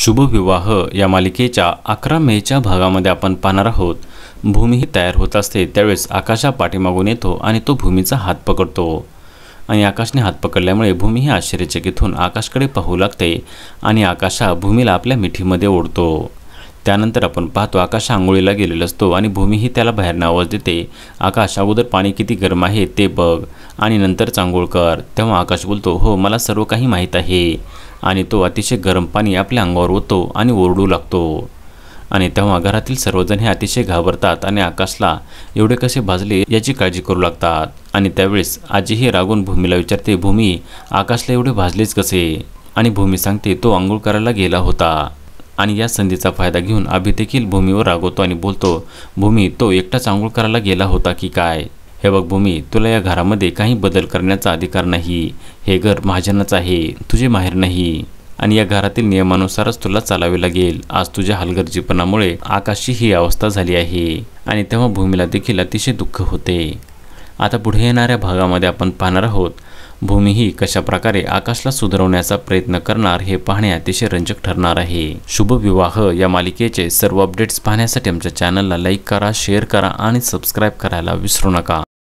शुभविवाह या मालिकेच्या 11 मेच्या भागामध्ये आपण पाहणार आहोत। भूमी ही तयार होत असते त्यावेळेस आकाशा पाठीमागून येतो आणि तो भूमीचा हात पकडतो आणि आकाशने हात पकडल्यामुळे भूमी ही आश्चर्यचकित होऊन आकाशकडे पाहू लागते आणि आकाशा भूमीला आपल्या मिठीमध्ये ओढतो। त्यानंतर आपण पाहतो आकाश अंघोळीला गेलेला असतो आणि भूमी ही त्याला बाहेरनं आवाज देते, आकाश अगोदर पाणी किती गरम आहे ते बघ आणि नंतर अंघोळ कर। तेव्हा आकाश बोलतो, हो मला सर्व काही माहीत आहे आणि तो अतिशय गरम पाणी आपल्या अंगावर ओततो आणि ओरडू लागतो। आणि तेव्हा घरातील सर्वजण हे अतिशय घाबरतात आणि आकाशला एवढे कसे भाजले याची काळजी करू लागतात। आणि त्यावेळेस आजीही रागून भूमीला विचारते, भूमी आकाशला एवढे भाजलेच कसे? आणि भूमी सांगते, तो अंघोळ करायला गेला होता। आणि या संधीचा फायदा घेऊन अभि देखील भूमीवर रागवतो आणि बोलतो, भूमी तो एकटाच अंघोळ करायला गेला होता की काय? हे बघ भूमी, तुला या घरामध्ये काही बदल करण्याचा अधिकार नाही। हे घर महाजनाचं आहे, तुझे माहेर नाही आणि या घरातील नियमानुसारच तुला चालावे लागेल। आज तुझ्या हलगर्जीपणामुळे आकाशची ही अवस्था झाली आहे। आणि तेव्हा भूमीला देखील अतिशय दुःख होते। आता पुढे येणाऱ्या भागामध्ये आपण पाहणार आहोत भूमी ही कशा प्रकारे आकाशला सुधारवण्याचा प्रयत्न करणार हे पाहणे अतिशय रंजक ठरणार आहे। शुभविवाह या मालिकेचे सर्व अपडेट्स पाहण्यासाठी आमच्या चॅनलला लाईक करा, शेअर करा आणि सबस्क्राईब करायला विसरू नका।